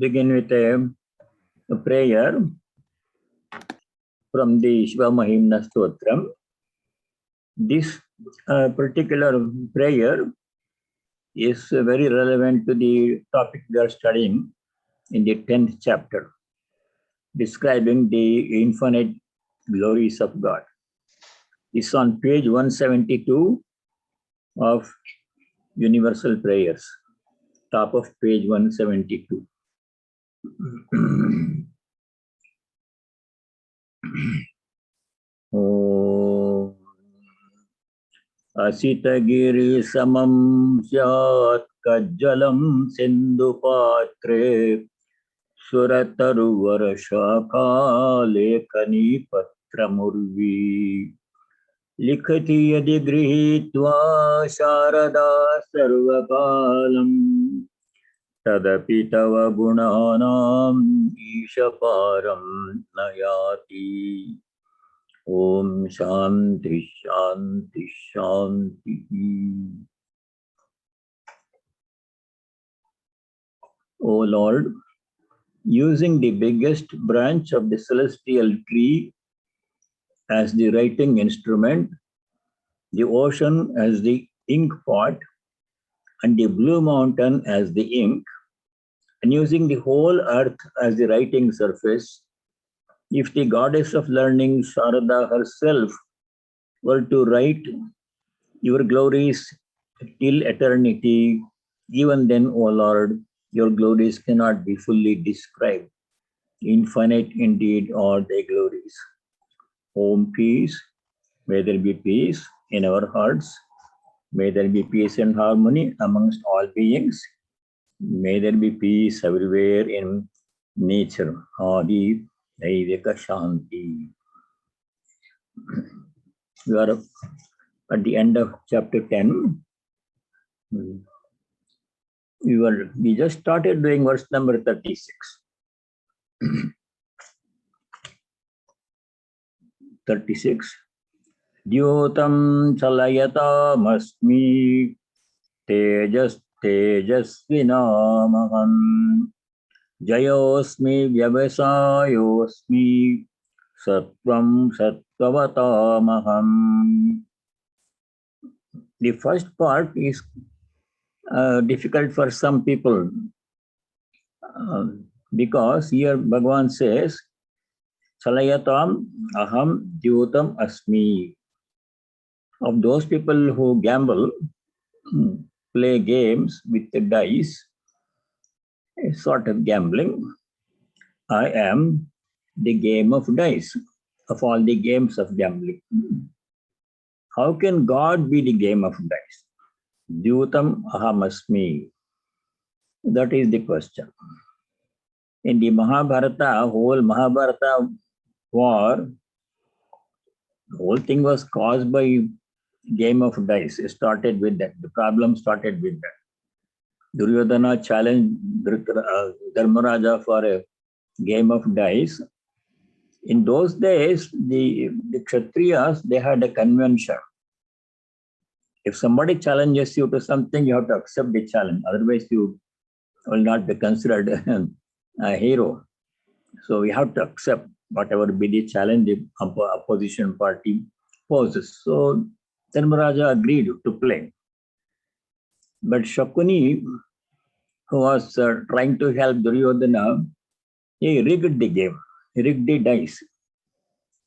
begin with a prayer from the Shiva Mahimna Stotram. This particular prayer is very relevant to the topic we are studying in the 10th chapter, describing the infinite glories of God. It's on page 172 of Universal Prayers, top of page 172. Om Asitagiri samam syat kajjalam sindhu patre surataruvar shakha lekhani patramurvi likhati yadi grihitva sharada sarvakalam tadapi tava gunanam ishaparam nayati. Om Shanti Shanti Shanti. O Lord, using the biggest branch of the celestial tree as the writing instrument, the ocean as the ink pot, and the blue mountain as the ink, and using the whole earth as the writing surface, if the goddess of learning, Sharada herself, were to write your glories till eternity, even then, O Lord, your glories cannot be fully described. Infinite indeed are thy glories. Om peace, may there be peace in our hearts. May there be peace and harmony amongst all beings. May there be peace everywhere in nature. Adi Daivika Shanti. We are at the end of chapter 10. We just started doing verse number 36. 36. Dyutam chalayatam asmi tejasvinamaham jayosmi vyavasayosmi sattvam sattvatamaham. The first part is difficult for some people because here Bhagavan says, Chalayatam aham dyutam asmi. Of those people who gamble, play games with the dice, a sort of gambling, I am the game of dice, of all the games of gambling. How can God be the game of dice? Dyutam aham asmi. That is the question. In the Mahabharata, whole Mahabharata war, the whole thing was caused by game of dice. It started with that. The problem started with that. Duryodhana challenged Dharmaraja for a game of dice. In those days, the Kshatriyas, they had a convention. If somebody challenges you to something, you have to accept the challenge. Otherwise, you will not be considered a hero. So we have to accept whatever be the challenge the opposition party poses. So Dharmaraja agreed to play. But Shakuni, who was trying to help Duryodhana, he rigged the game. He rigged the dice.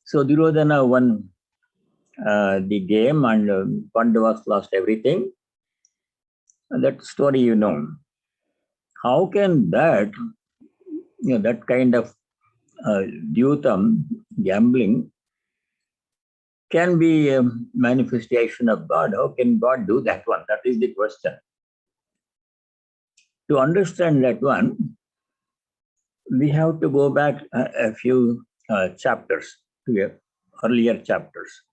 So Duryodhana won the game and Pandavas lost everything. And that story you know. How can that, that kind of dyutam, gambling, can be a manifestation of God? How can God do that one? That is the question. To understand that one, we have to go back a few chapters, to earlier chapters.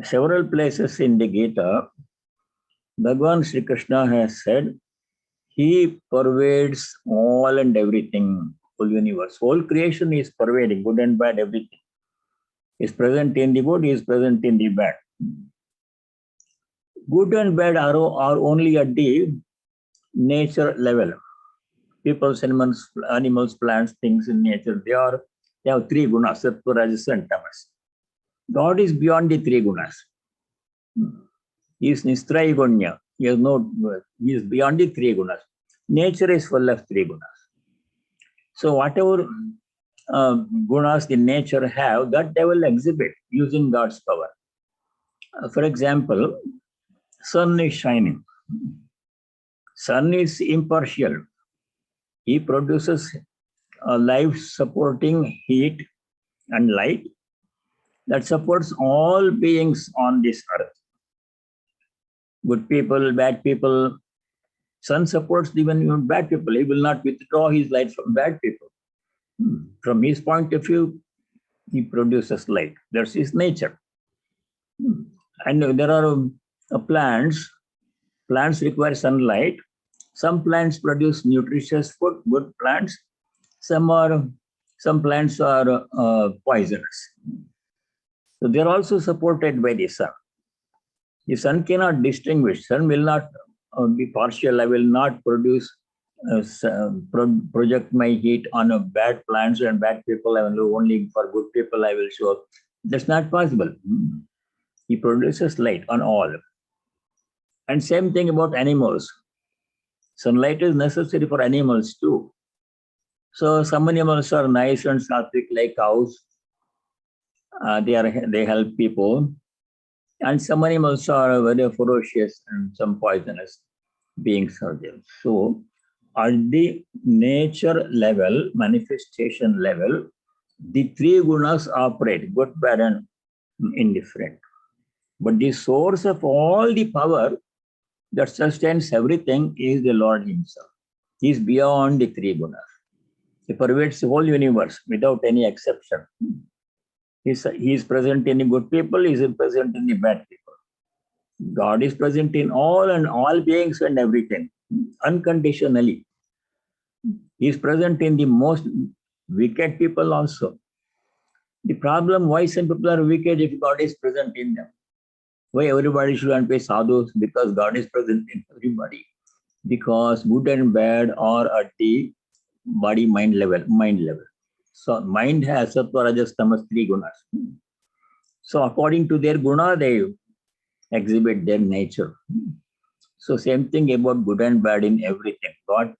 Several places in the Gita, Bhagavan Sri Krishna has said, he pervades all and everything, whole universe. Whole creation is pervading, good and bad, everything. He is present in the good, he is present in the bad. Good and bad are only at the nature level. People, animals, plants, things in nature, they have three gunas, sattva, rajas, and tamas. God is beyond the three gunas. He is Nistraigunya. He is beyond the three gunas. Nature is full of three gunas. So whatever gunas the nature have, that they will exhibit using God's power. For example, sun is shining. Sun is impartial. He produces life-supporting heat and light that supports all beings on this earth. Good people, bad people. Sun supports even bad people. He will not withdraw his light from bad people. From his point of view, he produces light. That's his nature. And there are plants. Plants require sunlight. Some plants produce nutritious food, good plants. Some plants are poisonous. So they are also supported by the sun. The sun cannot distinguish. Sun will not be partial. I will not project my heat on bad plants and bad people. I will only for good people I will show. That's not possible. He produces light on all. And same thing about animals. Sunlight is necessary for animals too. So some animals are nice and sattvic like cows. They help people. And some animals are very ferocious and some poisonous beings are there. So at the nature level, manifestation level, the three gunas operate, good, bad, and indifferent. But the source of all the power that sustains everything is the Lord himself. He is beyond the three gunas. He pervades the whole universe without any exception. He is present in the good people, he is present in the bad people. God is present in all and all beings and everything, unconditionally. He is present in the most wicked people also. The problem why some people are wicked if God is present in them. Why everybody should be sadhus? Because God is present in everybody. Because good and bad are at the body-mind level, mind level. So mind has sattva, rajas, tamas, three gunas. So according to their guna, they exhibit their nature. So same thing about good and bad in everything. God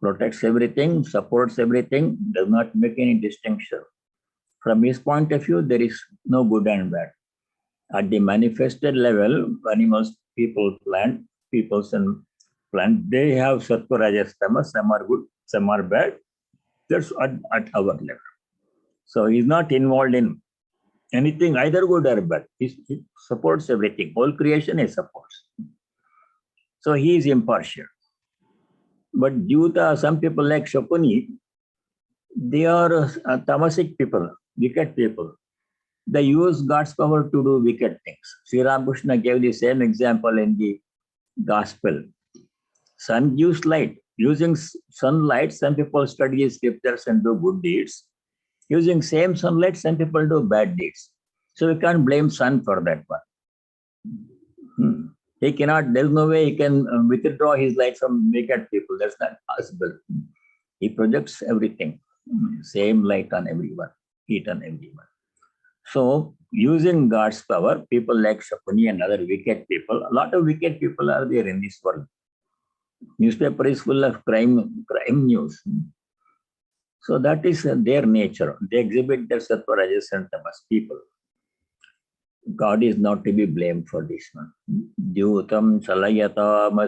protects everything, supports everything, does not make any distinction. From his point of view, there is no good and bad. At the manifested level, animals, people, peoples and plant, they have sattva, rajas, tamas, some are good, some are bad. That's at our level. So he's not involved in anything, either good or bad. He supports everything. Whole creation he supports. So he is impartial. But Jyuta, some people like Shakuni, they are tamasic people, wicked people. They use God's power to do wicked things. Sri Ramakrishna gave the same example in the Gospel. Sun gives light. Using sunlight, some people study scriptures and do good deeds. Using same sunlight, some people do bad deeds. So we can't blame sun for that one. He cannot, there's no way he can withdraw his light from wicked people. That's not possible. He projects everything. Same light on everyone, heat on everyone. So using God's power, people like Shakuni and other wicked people, a lot of wicked people are there in this world. Newspaper is full of crime news. So that is their nature. They exhibit their sattva, rajas, and tamas people. God is not to be blamed for this one. Dhyutam chalayatam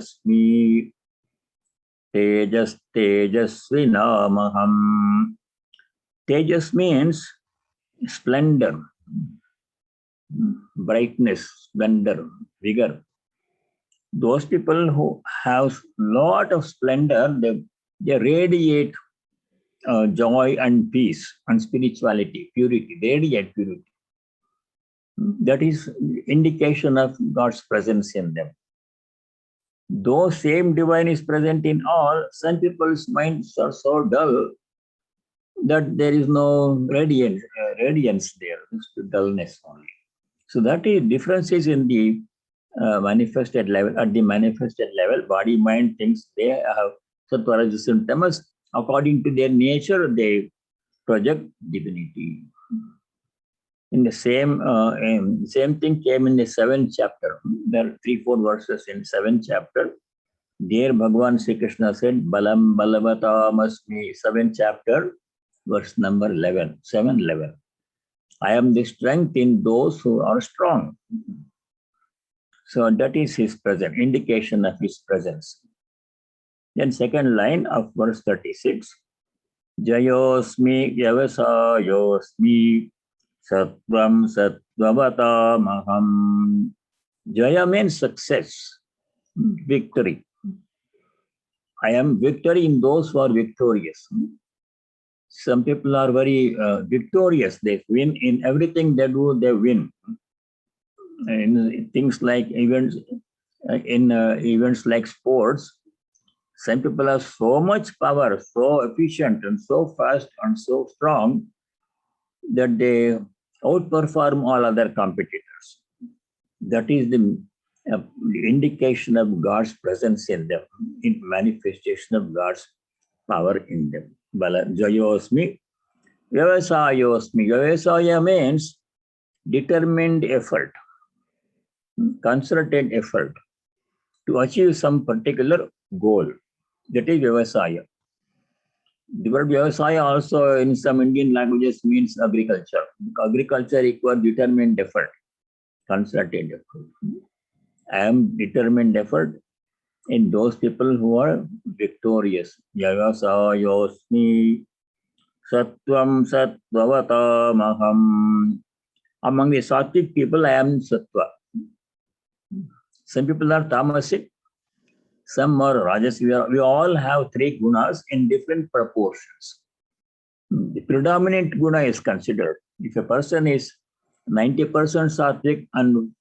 tejas tejasvinamaham. Tejas means splendor, brightness, splendor, vigor. Those people who have lot of splendor, they radiate joy and peace and spirituality, purity. They radiate purity. That is indication of God's presence in them. Though same divine is present in all, some people's minds are so dull that there is no radiance there, it's dullness only. So that is differences in the manifested level. At the manifested level, body, mind, things, they have Sattva, Rajas, and Tamas. According to their nature, they project divinity. In the same thing came in the 7th chapter. There are 3-4 verses in 7th chapter. There Bhagavan Sri Krishna said, Balam Balavatam Asmi, 7th chapter, verse number 11, 7:11. I am the strength in those who are strong. So that is his presence, indication of his presence. Then second line of verse 36, Jayosmi Yavasayosmi Sattvam Sattvavatamaham. Jaya means success, victory. I am victory in those who are victorious. Some people are very victorious. They win in everything they do, they win. In things like events, events like sports, some people have so much power, so efficient and so fast and so strong that they outperform all other competitors. That is the indication of God's presence in them, in manifestation of God's power in them. Jayosmi, Vyavasayosmi. Vyavasaya means determined effort, concerted effort to achieve some particular goal. That is Vyavasaya. The word Vyavasaya also in some Indian languages means agriculture. Agriculture equals determined effort, concerted effort. I am determined effort in those people who are victorious. Vyavasayosmi Sattvam Sattvavatamaham. Among the Sattvic people, I am Sattva. Some people are Tamasic, some are Rajasic. We all have 3 gunas in different proportions. The predominant guna is considered. If a person is 90% Sattvic and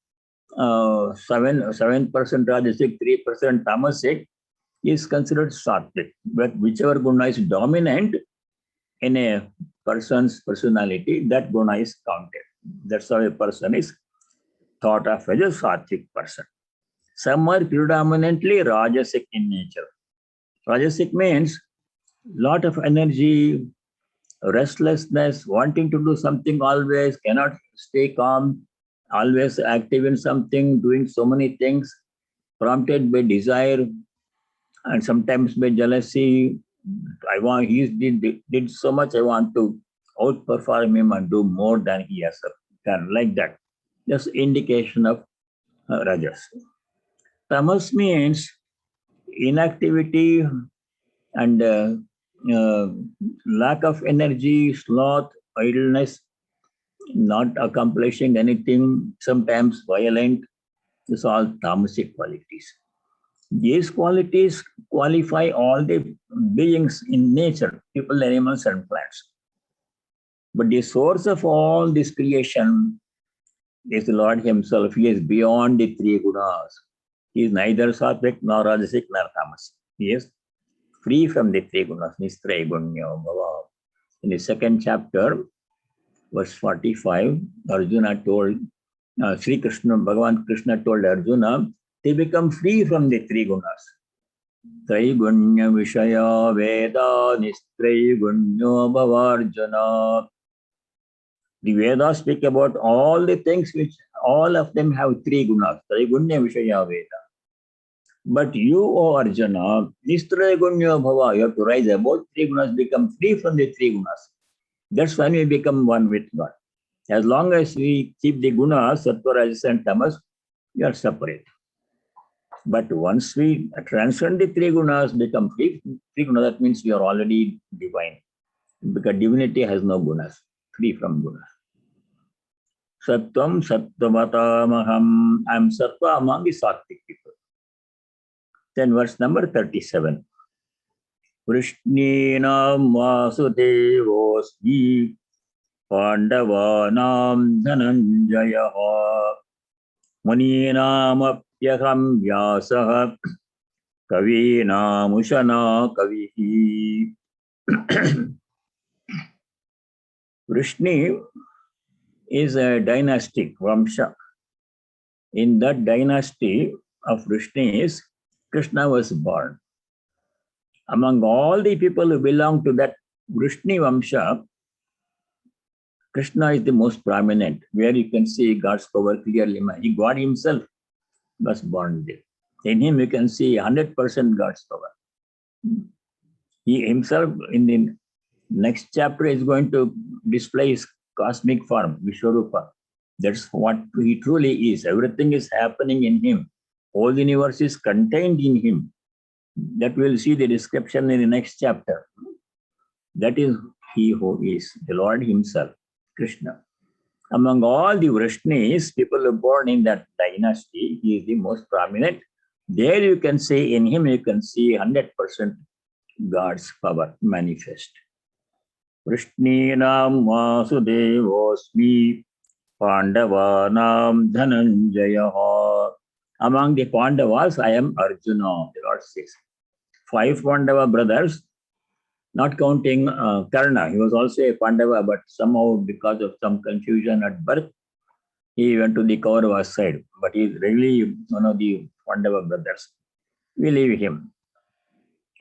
7% Rajasic, 3% Tamasic, is considered Sattvic. But whichever guna is dominant in a person's personality, that guna is counted. That's how a person is thought of as a Sattvic person. Some are predominantly Rajasic in nature. Rajasic means lot of energy, restlessness, wanting to do something always, cannot stay calm, always active in something, doing so many things, prompted by desire and sometimes by jealousy. He did so much, I want to outperform him and do more than he has done, like that. Just indication of Rajas. Tamas means inactivity and lack of energy, sloth, idleness, not accomplishing anything, sometimes violent. These are all tamasic qualities. These qualities qualify all the beings in nature, people, animals, and plants. But the source of all this creation is the Lord Himself. He is beyond the 3 gunas. He is neither Sattvic nor Rajasic nor Tamasic. He is free from the 3 gunas. Nistraygunyo Bhava. In the 2nd chapter, verse 45, Arjuna told, Sri Krishna, Bhagavan Krishna told Arjuna, they become free from the 3 gunas. Traigunya Vishaya Veda Nistraigunya Bhavarjuna. The Vedas speak about all the things which all of them have 3 gunas. Traigunya Vishaya Veda. But you, O Arjuna, Nistraigunya Bhava, you have to rise above 3 gunas, become free from the 3 gunas. That's when we become one with God. As long as we keep the gunas, Sattva, Rajas, and Tamas, we are separate. But once we transcend the 3 gunas, become free, 3 gunas, that means we are already divine. Because divinity has no gunas, free from gunas. Sattvam Sattvavatamaham. I am Sattva among the Sattvic people. Then verse number 37. Vrishninam Vasudevosmi Pandavanam Dhananjayaha Muninam Apyaham Vyasaha Kavinam Ushana Kavihi. Vrishni is a dynastic Vamsha. In that dynasty of Vrishnis, Krishna was born. Among all the people who belong to that Vrishni Vamsha, Krishna is the most prominent, where you can see God's power clearly. God himself was born there. In him, you can see 100% God's power. He himself, in the next chapter, is going to display his cosmic form, Vishwarupa. That's what he truly is. Everything is happening in him. Whole universe is contained in him. That we'll see the description in the next chapter. That is he who is the Lord himself, Krishna. Among all the Vrishnis, people who are born in that dynasty, he is the most prominent. There you can see, in him you can see 100% God's power manifest. Vrishninam Vasudevosmi Pandavanam Dhananjaya. Among the Pandavas, I am Arjuna, the Lord says. 5 Pandava brothers, not counting Karna. He was also a Pandava, but somehow because of some confusion at birth, he went to the Kaurava side. But he is really one of the Pandava brothers. We leave him.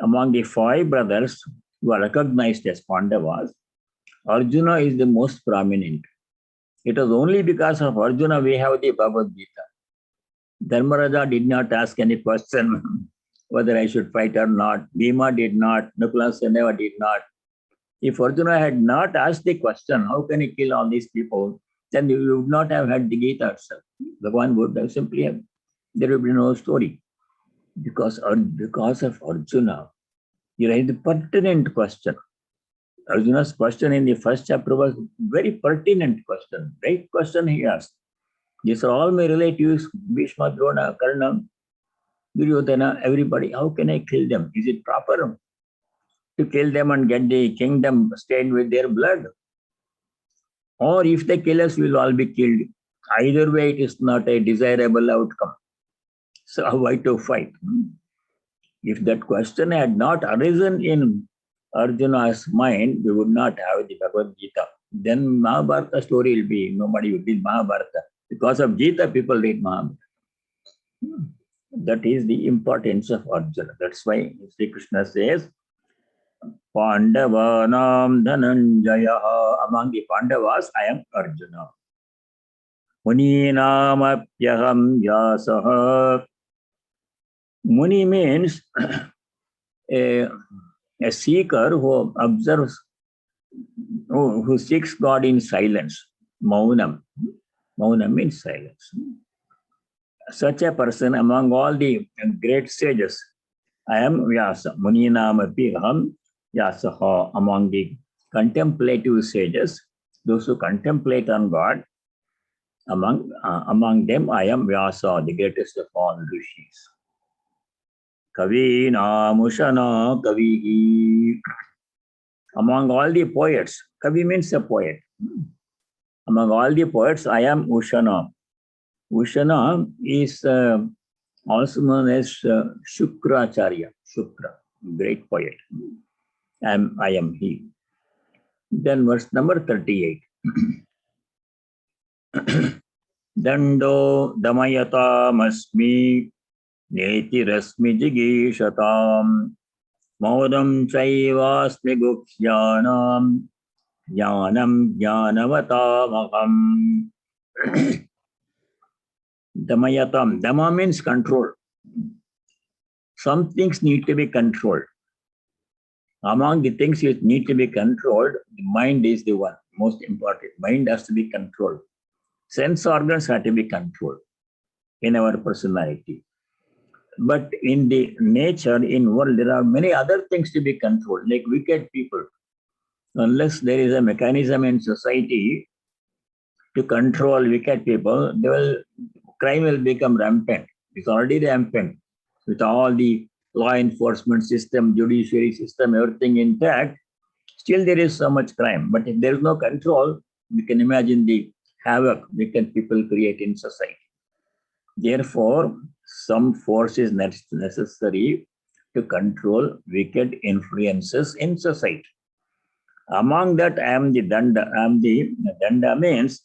Among the 5 brothers who are recognized as Pandavas, Arjuna is the most prominent. It was only because of Arjuna we have the Bhagavad Gita. Dharmaraja did not ask any question whether I should fight or not. Bhima did not. Nakula Sahadeva did not. If Arjuna had not asked the question, how can he kill all these people? Then you would not have had the Gita itself. Bhagavan would have simply have, there would be no story. Because of Arjuna, you raised the pertinent question. Arjuna's question in the first chapter was very pertinent question. Right question he asked. These are all my relatives, Bhishma, Drona, Karna, Duryodhana, everybody. How can I kill them? Is it proper to kill them and get the kingdom stained with their blood? Or if they kill us, we'll all be killed. Either way, it is not a desirable outcome. So why to fight? If that question had not arisen in Arjuna's mind, we would not have the Bhagavad Gita. Then Mahabharata story will be, nobody would read Mahabharata. Because of Gita, people read Mahabharata. That is the importance of Arjuna. That's why Sri Krishna says, Pandavanam Dhananjaya. Among the Pandavas, I am Arjuna. Muninamapyaham Vyasaha. Muni means a seeker who observes, who seeks God in silence. Maunam. Maunam means silence. Such a person among all the great sages, I am Vyasa. Muninamapi aham Vyasaha. Among the contemplative sages, those who contemplate on God, among them I am Vyasa, the greatest of all rishis. Kavina Mushana Kavihi. Among all the poets, Kavi means a poet. Among all the poets, I am Ushana. Ushana is also known as Shukracharya. Shukra, great poet. I am he. Then verse number 38. Dando Damayatam Neti Rasmi Jigishatam Maudam Chaivasmi Gupsyanam Jnanam Jnanavatamaham. Damayatam. Dama means control. Some things need to be controlled. Among the things which need to be controlled, the mind is the one most important. Mind has to be controlled. Sense organs have to be controlled in our personality. But in the nature, in world, there are many other things to be controlled, like wicked people. Unless there is a mechanism in society to control wicked people, crime will become rampant. It's already rampant. With all the law enforcement system, judiciary system, everything intact, still there is so much crime. But if there is no control, we can imagine the havoc wicked people create in society. Therefore, some force is necessary to control wicked influences in society. Among that, I am the danda. Danda means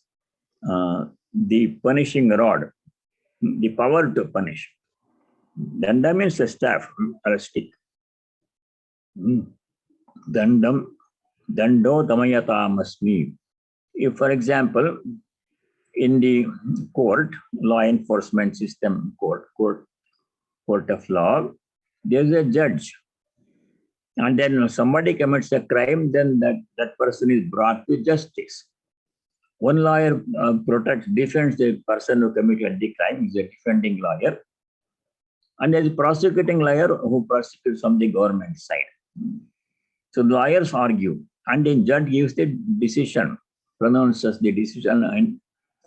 the punishing rod, the power to punish. Danda means a staff or a stick. Dandam, Dando Damayatam Asmi. If, for example, in the court, law enforcement system, court of law, there's a judge. And then somebody commits a crime, then that person is brought to justice. One lawyer defends the person who committed the crime, is a defending lawyer. And there's a prosecuting lawyer who prosecutes from the government side. So lawyers argue, and the judge gives the decision, pronounces the decision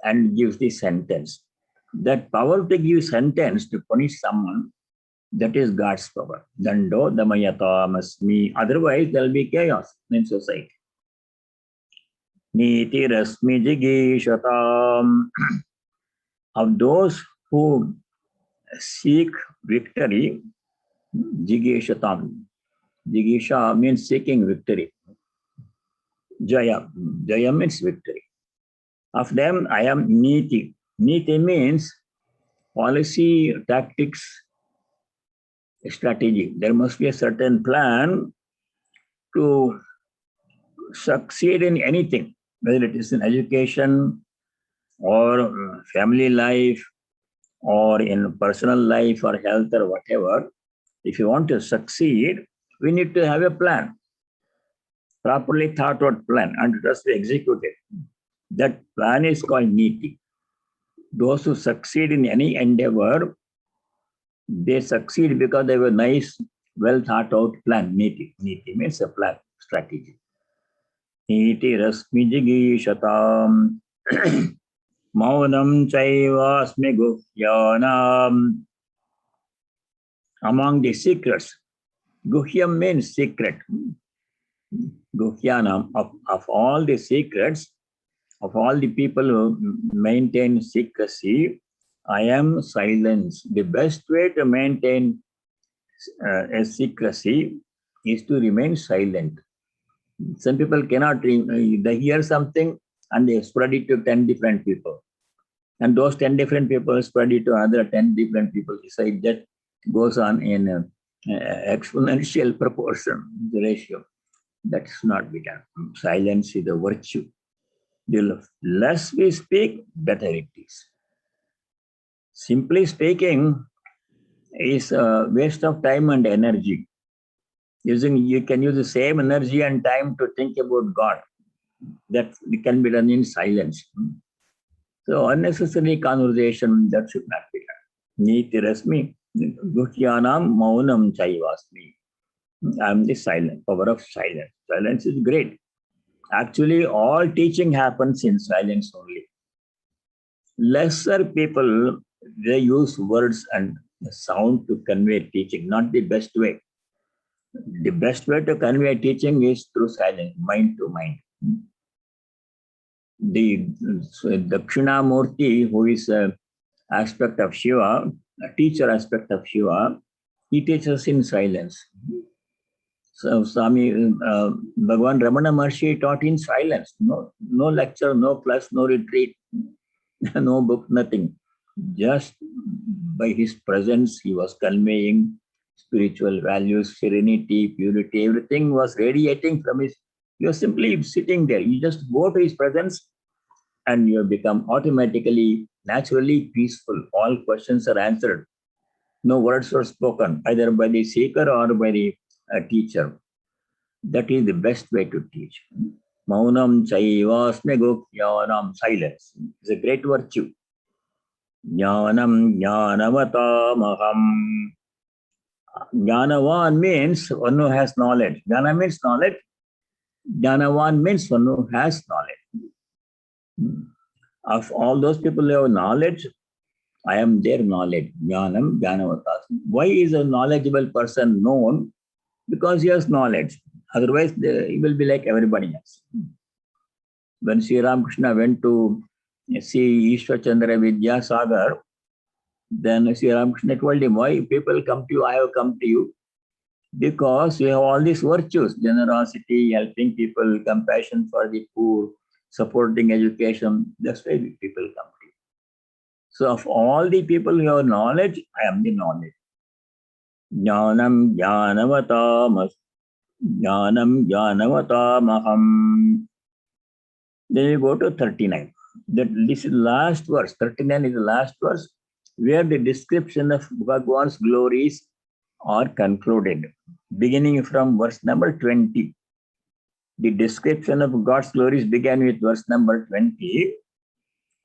and gives the sentence. That power to give sentence to punish someone, that is God's power. Dando Damayatam Asmi. Otherwise, there will be chaos in society. Niti Rasmi Jigishatam. Of those who seek victory, Jigishatam. Jigisha means seeking victory. Jaya. Jaya means victory. Of them, I am Niti. Niti means policy, tactics, strategy. There must be a certain plan to succeed in anything, whether it is in education or family life or in personal life or health or whatever. If you want to succeed, we need to have a plan, properly thought out plan, and it has to be executed. That plan is called Niti. Those who succeed in any endeavor, they succeed because they have a nice, well thought out plan. Niti. Niti means a plan, strategy. Niti rasmi jigishatam. Maunam chaiva asmi guhyanam. Among the secrets, guhyam means secret. Guhyanam, of all the secrets, of all the people who maintain secrecy, I am silence. The best way to maintain a secrecy is to remain silent. Some people cannot, they hear something and they spread it to 10 different people. And those 10 different people spread it to other 10 different people. So that goes on in exponential proportion, the ratio. That is not be done. Silence is a virtue. The less we speak, better it is. Simply speaking is a waste of time and energy. You can use the same energy and time to think about God. That can be done in silence. So unnecessary conversation, that should not be done. Niti rasmi, guhyanam maunam chaivasmi. I am the silent, power of silence. Silence is great. Actually, all teaching happens in silence only. Lesser people, they use words and sound to convey teaching, not the best way. The best way to convey teaching is through silence, mind to mind. The Dakshinamurti, who is an aspect of Shiva, a teacher aspect of Shiva, he teaches in silence. So Swami Bhagavan Ramana Maharshi taught in silence. No lecture, no class, no retreat, no book, nothing. Just by his presence, he was conveying spiritual values, serenity, purity, everything was radiating from his. You are simply sitting there. You just go to his presence and you become automatically, naturally peaceful. All questions are answered. No words were spoken, either by the seeker or by the teacher. That is the best way to teach. Maunam chaivasme gukyanam, silence is a great virtue. Jnanam jnanavatamaham. Jnanavan means one who has knowledge. Jnana means knowledge. Jnanavan means one who has knowledge. Of all those people who have knowledge, I am their knowledge. Jnanam jnanavatasmi. Why is a knowledgeable person known? Because he has knowledge. Otherwise, he will be like everybody else. When Sri Ramakrishna went to see Ishwar Chandra Vidyasagar, then Sri Ramakrishna told him, why people come to you, I have come to you. Because you have all these virtues, generosity, helping people, compassion for the poor, supporting education. That's why people come to you. So of all the people who have knowledge, I am the knowledge. Jnanam jnanavatam. Jnanam Jnanavatamaham. Then you go to 39. This is last verse. 39 is the last verse where the description of Bhagwan's glories are concluded. Beginning from verse number 20. The description of God's glories began with verse number 20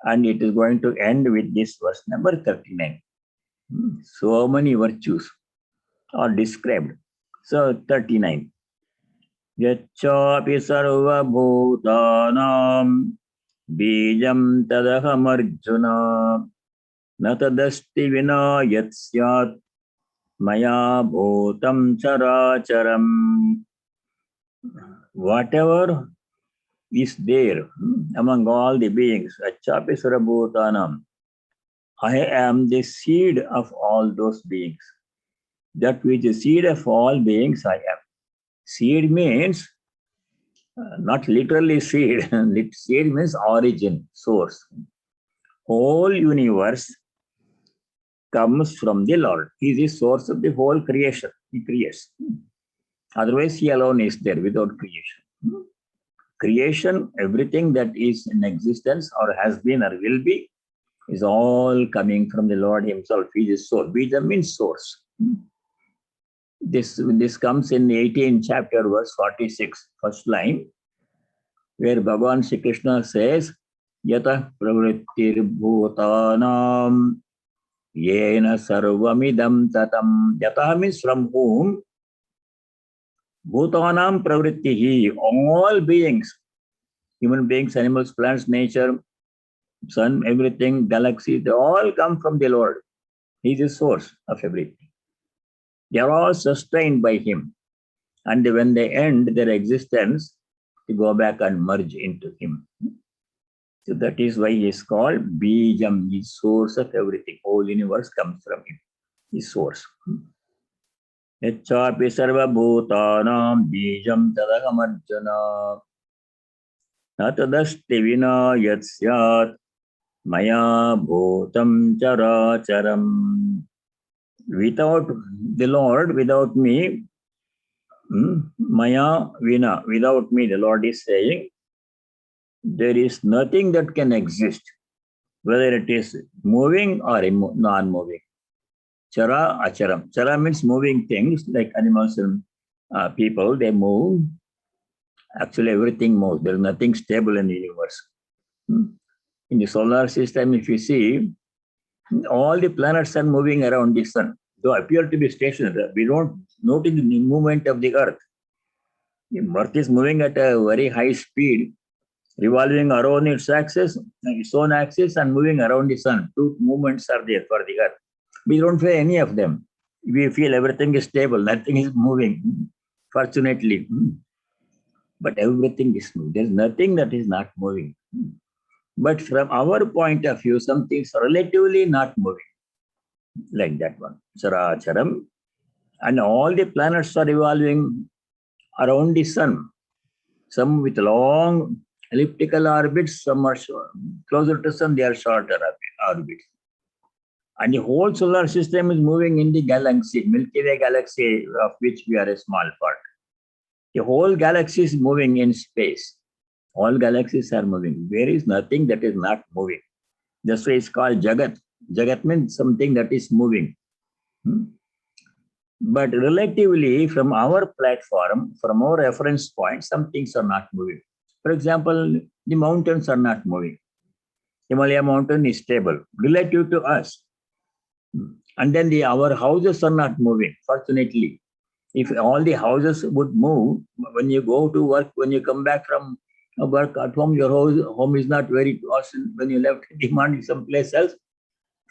and it is going to end with this verse number 39. So many virtues are described. So 39. Yachapi sarva bhutanam bijam tadaham arjuna natadasti vina yatsyat maya bhutam characharam. Whatever is there among all the beings, Achapi sarva bhutanam, I am the seed of all those beings. That which is seed of all beings I am. Seed means not literally seed. Seed means origin, source. Whole universe comes from the Lord. He is the source of the whole creation. He creates. Otherwise, he alone is there without creation. Creation, everything that is in existence or has been or will be, is all coming from the Lord himself. He is source. Bija means source. This comes in 18th chapter, verse 46, first line, where Bhagavan Shri Krishna says, Yata pravrittir bhutanam yena sarvamidam tatam. Yata means from whom? Bhutanam pravrittihi. All beings, human beings, animals, plants, nature, sun, everything, galaxy, they all come from the Lord. He is the source of everything. They are all sustained by him. And when they end their existence, they go back and merge into him. So that is why he is called Bijam, the source of everything. Whole universe comes from him, his source. Yachapi sarva bhutanam bijam tadaham arjuna natadasti vina yatsyat maya bhutam characharam. Without the Lord, without me, Maya Vina, without me, the Lord is saying, there is nothing that can exist, whether it is moving or non-moving. Chara acharam. Chara means moving things like animals and people, they move. Actually, everything moves. There is nothing stable in the universe. In the solar system, if you see, all the planets are moving around the sun. Though appear to be stationary, we don't notice the movement of the Earth. The Earth is moving at a very high speed, revolving around its own axis, and moving around the sun. Two movements are there for the Earth. We don't feel any of them. We feel everything is stable, nothing is moving, fortunately. But everything is moving. There's nothing that is not moving. But from our point of view, some things are relatively not moving. Like that one, Characharam. And all the planets are revolving around the sun. Some with long elliptical orbits, some are closer to sun, they are shorter orbits. And the whole solar system is moving in the galaxy, Milky Way galaxy, of which we are a small part. The whole galaxy is moving in space. All galaxies are moving. There is nothing that is not moving. That's why it's called Jagat. Jagat means something that is moving. But relatively, from our platform, from our reference point, some things are not moving. For example, the mountains are not moving. Himalaya mountain is stable relative to us. And then our houses are not moving, fortunately. If all the houses would move, when you go to work, when you come back from work at home, your home is not very close. When you left demanding someplace else,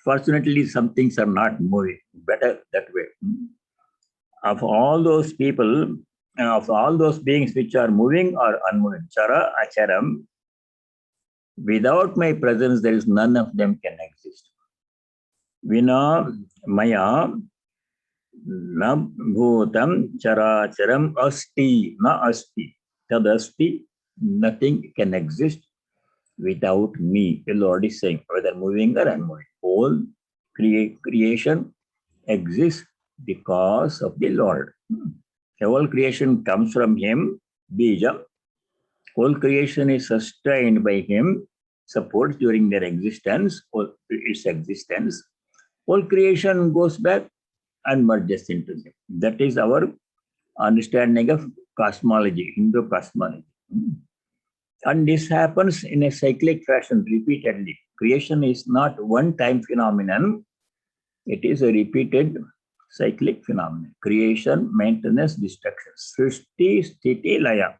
fortunately, some things are not moving. Better that way. Of all those people, of all those beings which are moving or unmoving, Chara Acharam, without my presence, there is none of them can exist. Vina Maya Na Bhutam Characharam Asti, Na Asti. Tadasti, nothing can exist without me. The Lord is saying, whether moving or unmoving. Whole creation exists because of the Lord. The whole creation comes from him, Bija. Whole creation is sustained by him, supports during their existence, or its existence. Whole creation goes back and merges into him. That is our understanding of cosmology, Hindu cosmology. And this happens in a cyclic fashion repeatedly. Creation is not one-time phenomenon. It is a repeated cyclic phenomenon. Creation, maintenance, destruction. Srishti, Sthiti, Laya.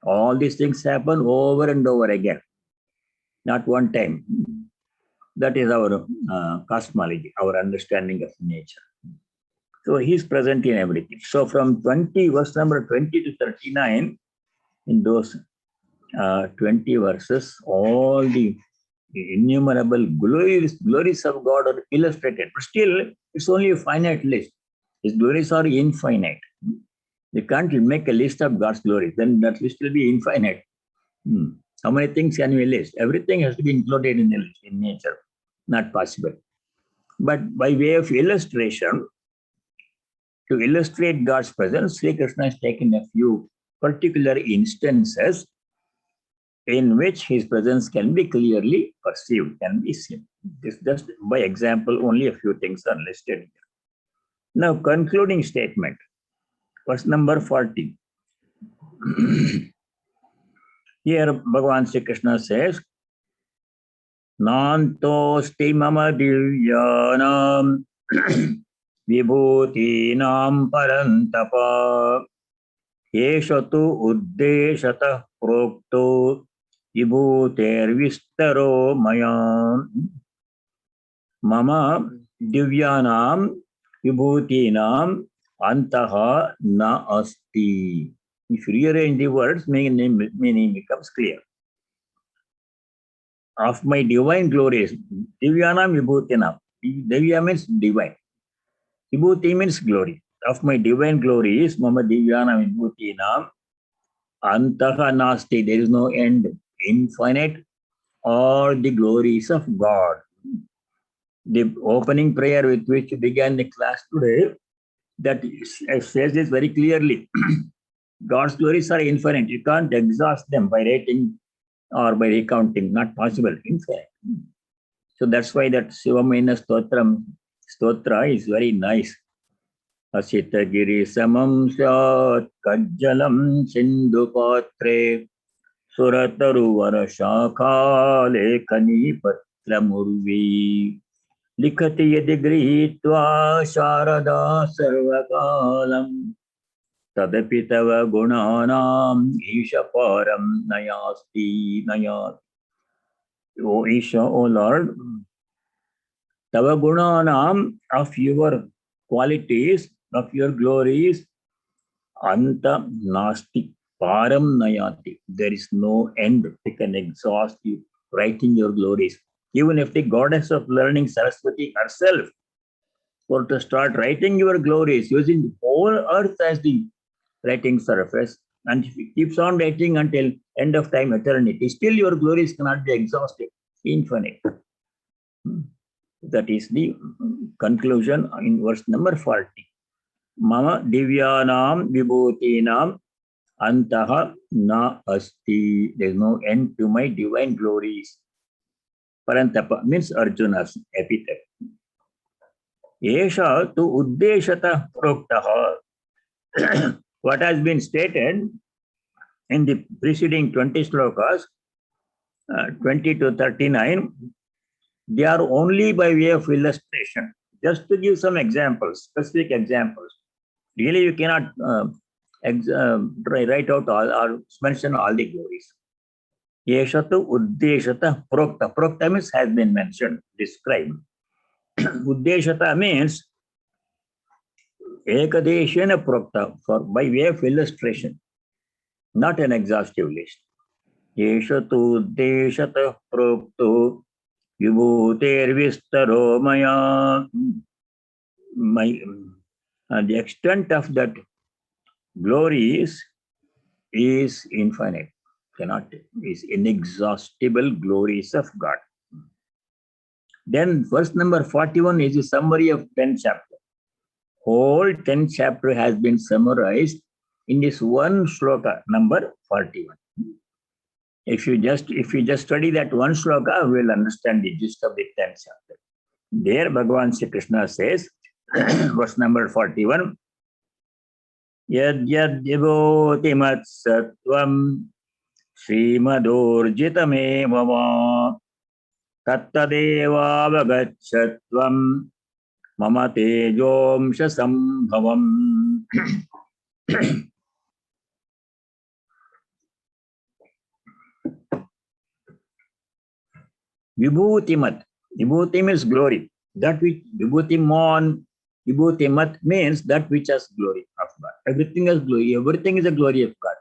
All these things happen over and over again. Not one time. That is our cosmology, our understanding of nature. So he's present in everything. So from verse number 20 to 39, in those 20 verses, all the innumerable glories of God are illustrated. But still, it's only a finite list. His glories are infinite. You can't make a list of God's glories, then that list will be infinite. How many things can we list? Everything has to be included in nature. Not possible. But by way of illustration, to illustrate God's presence, Sri Krishna has taken a few particular instances in which his presence can be clearly perceived, can be seen. This just by example, only a few things are listed here. Now, concluding statement, verse number 40. Here, Bhagavan Sri Krishna says, Nantosti mama divyanam vibhutinam parantapa yeshatu uddeshata prokto vibhuter vistaro mayam mama divyanam vibhutinam antaha na asti. If you rearrange the words, meaning becomes clear. Of my divine glories, Divyanam Vibhutinam. Divya means divine. Vibhuti means glory. Of my divine glories, Mama Divyanam Vibhutinam, Antaha Nasti, there is no end. Infinite, all the glories of God. The opening prayer with which began the class today, that says this very clearly. God's glories are infinite. You can't exhaust them by rating or by recounting. Not possible. Infinite. So that's why that Sivamena Stotra is very nice. Asita giri samam syat kajjalam sindhu patre surataru varashakha lekhani patra murvi likhati yadi grihitva sharada sarvakalam tadapi tava gunanam isha param nayasti nayat. O Isha, O Lord, tava gunanam, of your qualities, of your glories, anta nasti param nayati. There is no end. They can exhaust you, writing your glories. Even if the goddess of learning, Saraswati herself, were to start writing your glories, using the whole earth as the writing surface, and if it keeps on writing until end of time, eternity, still your glories cannot be exhausted, infinite. That is the conclusion in verse number 40. Mama divyanam vibhutinam antaha na asti. There is no end to my divine glories. Parantapa means Arjuna's epithet. Yesha tu uddeshata proktaha. What has been stated in the preceding 20 slokas, 20 to 39, they are only by way of illustration. Just to give some examples, specific examples. Really, you cannot write out all or mention all the glories. Yeshatu uddeshata prokta. Prokta means has been mentioned, described. Uddeshata means ekadeshena prokta, for by way of illustration, not an exhaustive list. Yeshatu uddeshata prokto vibhuter vistaro maya. The extent of that glories is infinite, is inexhaustible glories of God. Then verse number 41 is a summary of 10th chapter. Whole 10th chapter has been summarized in this one shloka, number 41. If you just study that one shloka, we'll understand the gist of the 10th chapter. There, Bhagavan Sri Krishna says, verse number 41, Yad yad divotimat sattvam Srimadurjitame mama tattadeva vagachatvam mama tejomsha sambhavam. Vibhutimat. Vibhuti means glory. That which Vibhutimon, Vibhutimat means that which has glory of God. Everything has glory. Everything is a glory of God.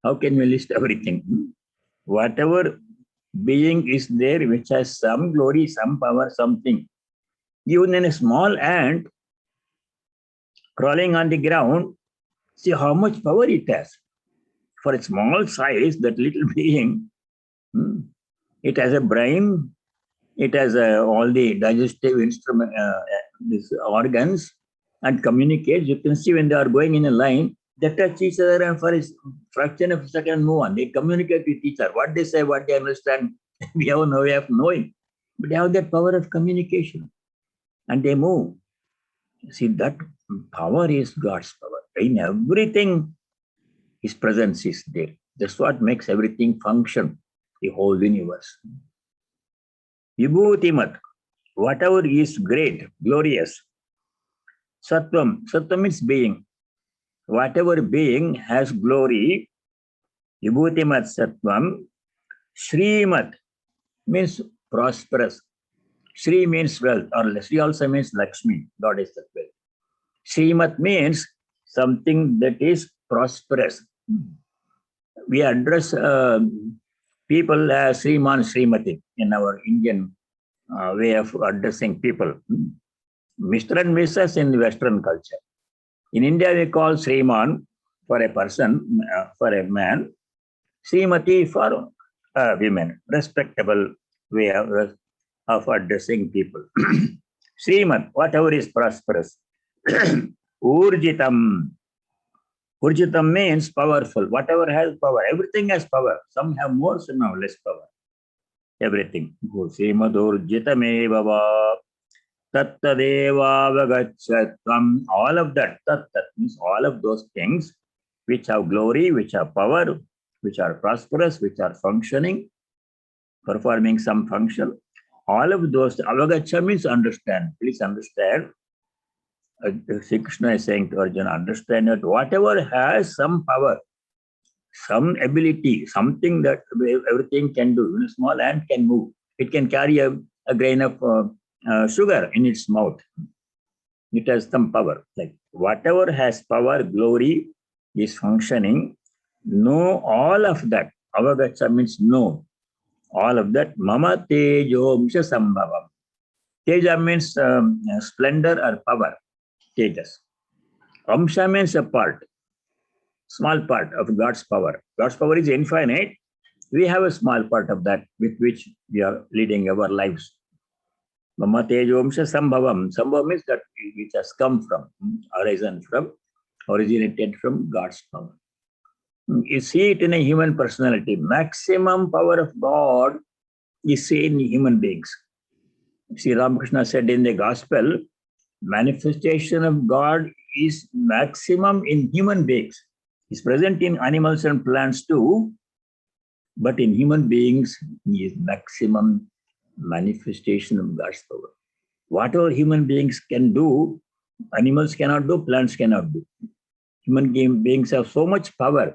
How can we list everything? Whatever being is there which has some glory, some power, something. Even in a small ant crawling on the ground, see how much power it has. For a small size, that little being, it has a brain, it has all the digestive instrument, these organs, and communicates. You can see when they are going in a line, they touch each other and for a fraction of a second move on. They communicate with each other. What they say, what they understand, we have no way of knowing. But they have that power of communication. And they move. See, that power is God's power. In everything, His presence is there. That's what makes everything function, the whole universe. Vibhutimat, whatever is great, glorious. Sattvam, Sattvam means being. Whatever being has glory, Vibhutimat Sattvam. Srimat means prosperous. Sri means wealth, or Sri also means Lakshmi, goddess of wealth. Srimat means something that is prosperous. We address people as Sriman, Srimati in our Indian way of addressing people. Mr. and Mrs. in Western culture. In India, we call Sriman for a person, for a man, Srimati for women, respectable way of addressing people. Srimat, whatever is prosperous. Urjitam. Urjitam means powerful. Whatever has power, everything has power. Some have more, some have less power. Everything. Srimad Urjitame Baba. Tattadeva Vagachatvam. All of that, tat means all of those things which have glory, which have power, which are prosperous, which are functioning, performing some function. All of those, Avagacha means understand. Please understand. Sri Krishna is saying to Arjuna, understand that whatever has some power, some ability, something that everything can do. When a small ant can move, it can carry a grain of sugar in its mouth. It has some power. Like whatever has power, glory, is functioning. Know all of that. Avagacha means know. All of that. Mama tejomsha sambhavam. Teja means splendor or power. Tejas. Amsha means a part, small part of God's power. God's power is infinite. We have a small part of that with which we are leading our lives. Mama tejomsha sambhavam. Sambhavam means that which has come from, originated from God's power. You see it in a human personality. Maximum power of God is seen in human beings. Sri Ramakrishna said in the gospel, manifestation of God is maximum in human beings. It's present in animals and plants too, but in human beings is maximum manifestation of God's power. Whatever human beings can do, animals cannot do, plants cannot do. Human beings have so much power,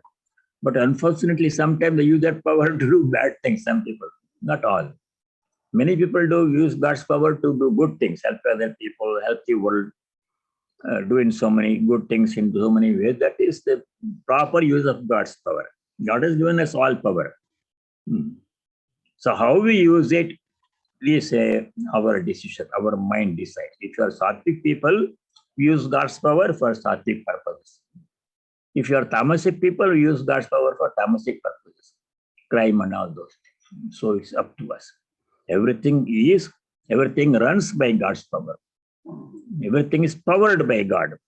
but unfortunately, sometimes they use that power to do bad things. Some people, not all. Many people do use God's power to do good things, help other people, help the world, doing so many good things in so many ways. That is the proper use of God's power. God has given us all power. So how we use it is our decision, our mind decides. If you are Sattvic people, use God's power for Sattvic purposes. If you are Tamasic people, use God's power for Tamasic purposes, crime and all those things. So it's up to us. Everything runs by God's power. Everything is powered by God.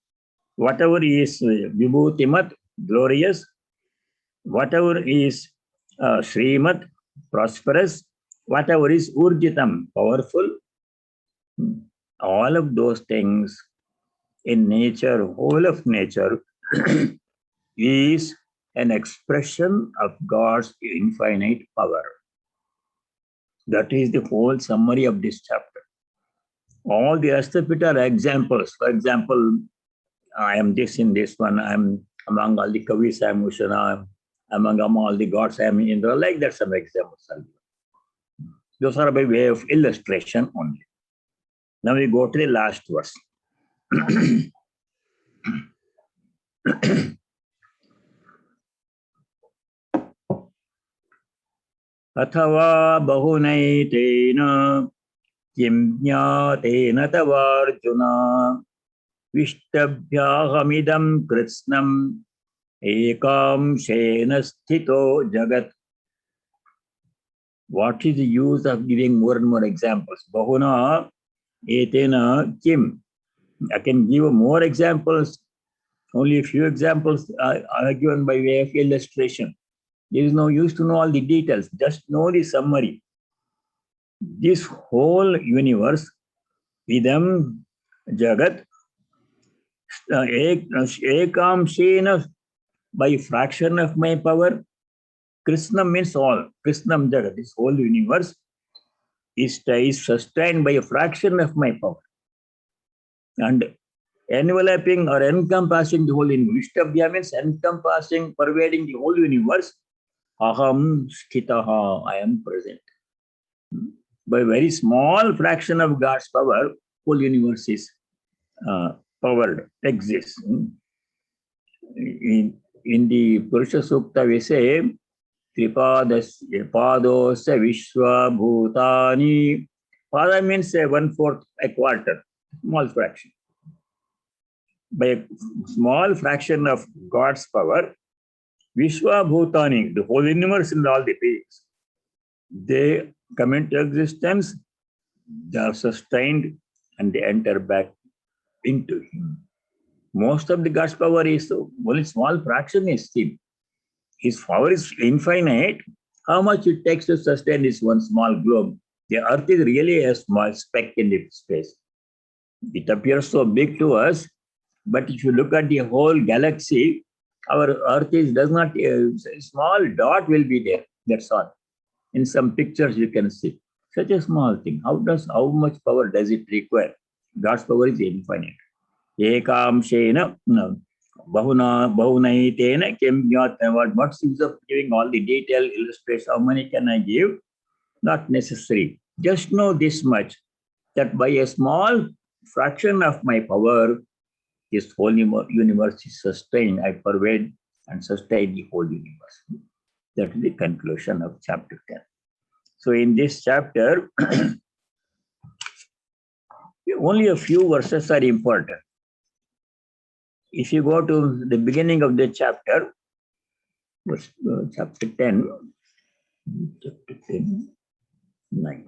Whatever is Vibhutimat, glorious, whatever is Srimat, prosperous, whatever is Urjitam, powerful, all of those things in nature, whole of nature, is an expression of God's infinite power. That is the whole summary of this chapter. All the rest of it are examples. For example, I am this in this one, I am among all the Kavis, I am Ushana, among all the gods, I am Indra, like that some examples. Those are by way of illustration only. Now we go to the last verse. Athava bahunaitina kim jnatena tavarjuna vishtabhyahamidam kritsnam ekam shena sthito jagat. What is the use of giving more and more examples? Bahuna etena kim. I can give more examples. Only a few examples are given by way of illustration. There is no use to know all the details. Just know the summary. This whole universe, idam jagat, ekam shena, by fraction of my power. Krishnam means all. Krishnam jagat, this whole universe is sustained by a fraction of my power. And enveloping or encompassing the whole universe. Vishtabhya means encompassing, pervading the whole universe. Aham sthitaha, I am present. By a very small fraction of God's power, whole universe is powered, exists. In the Purusha Sukta, we say, Tripadasya padosya vishwa bhutani. Pada means 1/4, a quarter, small fraction. By a small fraction of God's power, Vishwa Bhutani, the whole universe and all the beings, they come into existence, they are sustained, and they enter back into Him. Most of the God's power is only small fraction is Him. His power is infinite. How much it takes to sustain this one small globe? The earth is really a small speck in the space. It appears so big to us, but if you look at the whole galaxy, our earth does not, a small dot will be there. That's all. In some pictures you can see. Such a small thing. How much power does it require? God's power is infinite. Ekam shena, bahunaitena kim jnatena. What's the use of giving all the detailed illustration? How many can I give? Not necessary. Just know this much, that by a small fraction of my power, this whole universe is sustained. I pervade and sustain the whole universe. That is the conclusion of chapter 10. So in this chapter, only a few verses are important. If you go to the beginning of the chapter, chapter 10, 9.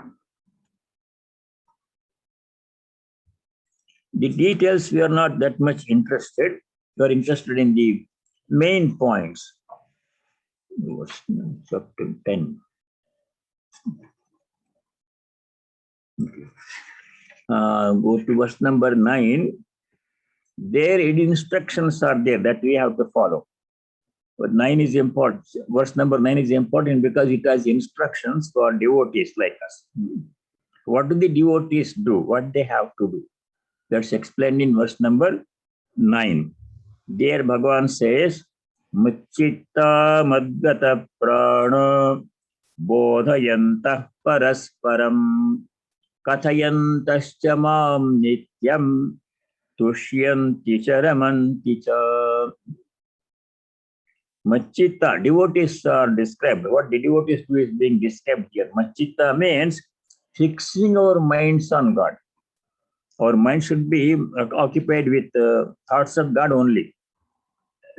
The details, we are not that much interested. We are interested in the main points. Chapter 10. Go to verse number 9. There instructions are there that we have to follow. But 9 is important. Verse number 9 is important because it has instructions for devotees like us. What do the devotees do? What they have to do? That's explained in verse number 9. There Bhagavan says, Muchitta madgata prana bodhayanta parasparam kathayantascha mam nityam tushyanti charamanti cha. Machitta, devotees are described. What the devotees do is being described here. Machitta means fixing our minds on God. Our mind should be occupied with thoughts of God only.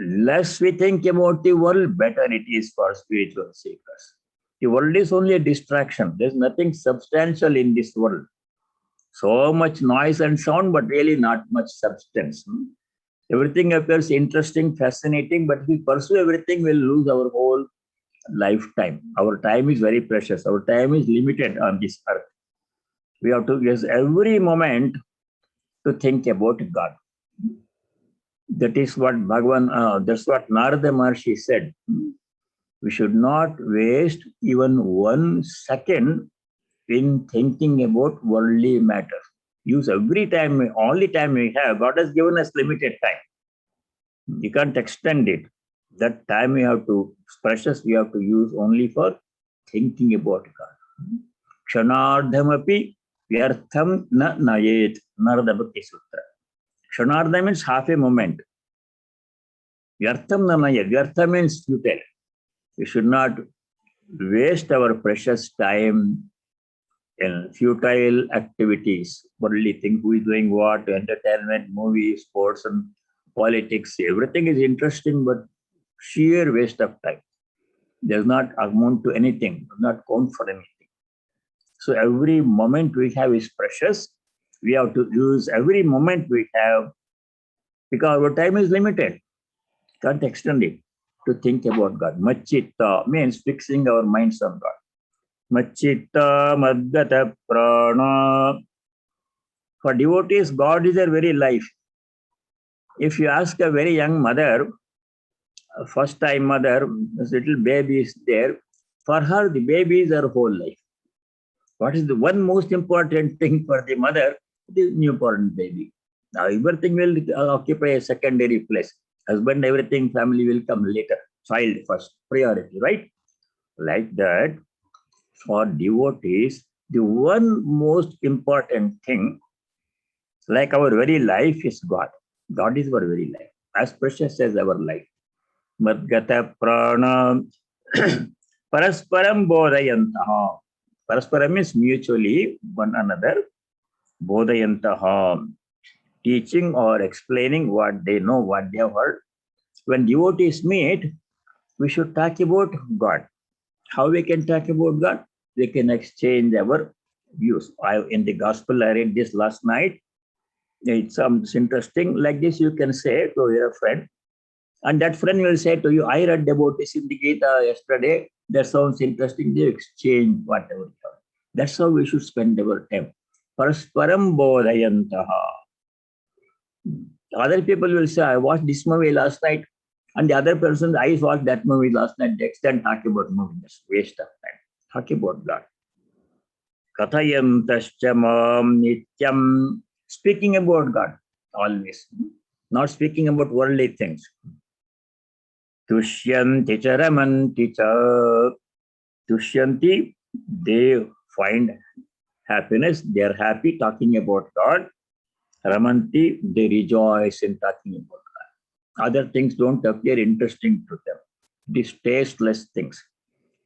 Less we think about the world, better it is for spiritual seekers. The world is only a distraction. There's nothing substantial in this world. So much noise and sound, but really not much substance. Everything appears interesting, fascinating, but if we pursue everything, we'll lose our whole lifetime. Our time is very precious. Our time is limited on this earth. We have to use every moment to think about God. That is what that's what Narada Maharshi said. We should not waste even 1 second in thinking about worldly matters. Use every time, all the time we have. God has given us limited time. You can't extend it. That time we have to, precious, we have to use only for thinking about God. Kshanardhamapi vyartham na nayet. Narada Bhakti Sutra. Kshanardha means half a moment. Vyartham na nayet. Vyartha means futile. We should not waste our precious time in futile activities, worldly things, who is doing what, entertainment, movies, sports, and politics. Everything is interesting, but sheer waste of time. Does not amount to anything, does not count for anything. So every moment we have is precious. We have to use every moment we have because our time is limited. Can't extend it to think about God. Machitta means fixing our minds on God. Machitta madgata prana. For devotees, God is their very life. If you ask a very young mother, a first-time mother, this little baby is there, for her, the baby is her whole life. What is the one most important thing for the mother? The newborn baby. Now, everything will occupy a secondary place. Husband, everything, family will come later. Child first, priority, right? Like that, for devotees, the one most important thing, like our very life, is God. God is our very life, as precious as our life. Madgata prana parasparam bodhayantaha. Parasparam means mutually one another. Bodhayantaha, teaching or explaining what they know, what they have heard. When devotees meet, we should talk about God. How we can talk about God? We can exchange our views. In the gospel, I read this last night. It's interesting. Like this, you can say to your friend, and that friend will say to you, I read about this in the Gita yesterday. That sounds interesting. They exchange whatever. That's how we should spend our time. Parasparam bodhayantaha. Other people will say, I watched this movie last night. And the other person, I watched that movie last night. They extend talk about movie. That's waste of time. Talk about God. Kathayantascha mam nityam. Speaking about God, always. Not speaking about worldly things. Tushyanti cha ramanti cha. Tushyanti, they find happiness. They are happy talking about God. Ramanti, they rejoice in talking about God. Other things don't appear interesting to them. These tasteless things.